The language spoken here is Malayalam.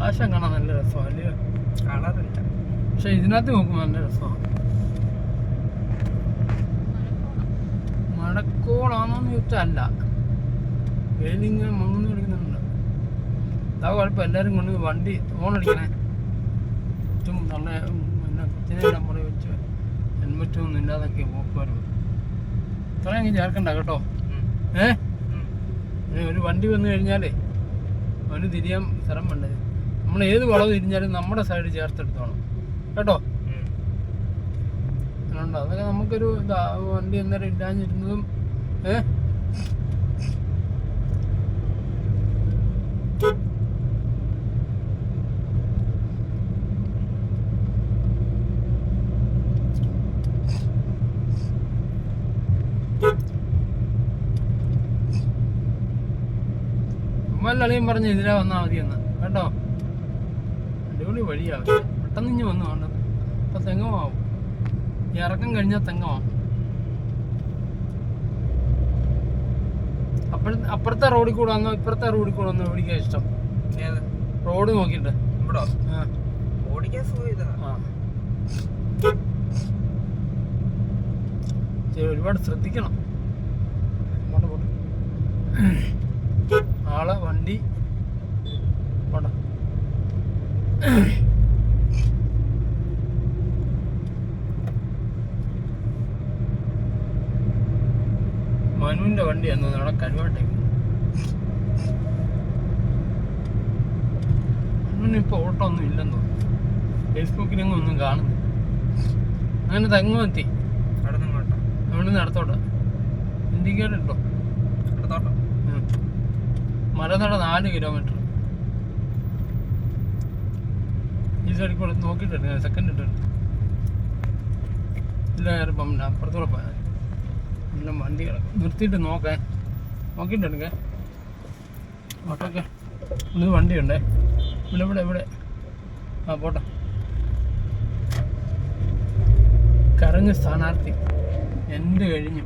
ആകാശം കാണാൻ നല്ല രസമാണ് അല്ലയോ? കളറില്ല, പക്ഷെ ഇതിനകത്ത് നോക്കുമ്പോൾ നല്ല രസമാണ്. മഴക്കോളാണോന്ന് ചോദിച്ചാൽ അല്ല, വെയിലിങ്ങനെ മങ്ങുന്നു കളിക്കുന്നുണ്ട്. അതാ കുഴപ്പം. എല്ലാവരും കൊണ്ട് വണ്ടി ഓണടിക്കണേ ഏറ്റവും നല്ല പിന്നെ കുത്തിനെ നമ്മൾ വെച്ച് ഹെൽമെറ്റൊന്നും ഇല്ലാതൊക്കെ പോക്കുവരുന്നത്. ഇത്രയും ചേർക്കണ്ട കേട്ടോ. ഒരു വണ്ടി വന്നു കഴിഞ്ഞാലേ അവന് തിരിയാൻ സ്ഥലം വേണ്ടത്. നമ്മൾ ഏത് വളവ് തിരിഞ്ഞാലും നമ്മുടെ സൈഡ് ചേർത്തെടുത്തോണം കേട്ടോ. അതുകൊണ്ട് അതൊക്കെ നമുക്കൊരു ഇതാ, വണ്ടി അന്നേരം ഇല്ലാഞ്ഞിരുന്നതും അളിയും പറഞ്ഞ് ഇതിലാ വന്നാൽ മതിയെന്ന് കേട്ടോ. അടിപൊളി വഴിയാവും. പെട്ടെന്ന് ഇഞ്ഞ് വന്നു വേണ്ടത്. അപ്പം തെങ്ങമാവും. ഇറക്കം കഴിഞ്ഞാൽ തെങ്ങമാവും. അപ്പുറത്തെ റോഡിൽ കൂടെ വന്നോ ഇപ്പുറത്തെ റോഡിൽ കൂടെ വന്നോ ഓടിക്കാൻ ഇഷ്ടം? റോഡ് നോക്കിയിട്ട് ഇവിടോ ഓടിക്കാൻ ഒരുപാട് ശ്രദ്ധിക്കണം. ആളെ വണ്ടി പോട്ടെ. മനുവിന്റെ വണ്ടിയാന്ന് അവിടെ കരുവാട്ടേക്ക്. മനുവിനിപ്പോ ഓട്ടോ ഒന്നും ഇല്ലെന്ന് തോന്നുന്നു. ഫേസ്ബുക്കിലെങ്ങും ഒന്നും കാണുന്നില്ല. അങ്ങനെ തെങ്ങും എത്തി. അവിടെ നിന്ന് അടുത്തോട്ട് ഇൻഡിക്കേറ്റർ ഇട്ടോ. മലനട 4 കിലോമീറ്റർ. ഈ സൈഡിൽ കൂടെ നോക്കിയിട്ടുണ്ട്, സെക്കൻഡ് ഇട്ടുണ്ട്. ഇല്ല ഇപ്പം അപ്പുറത്തൂടെ പോയാൽ എല്ലാം വണ്ടി നിർത്തിയിട്ട് നോക്കിയിട്ടെടുക്കേ. ഓട്ടോക്കെ ഒന്ന് വണ്ടിയുണ്ടേ ഇവിടെ. ആ പോട്ടെ. കരഞ്ഞ സ്ഥാനാർത്ഥി എന്ത് കഴിഞ്ഞു.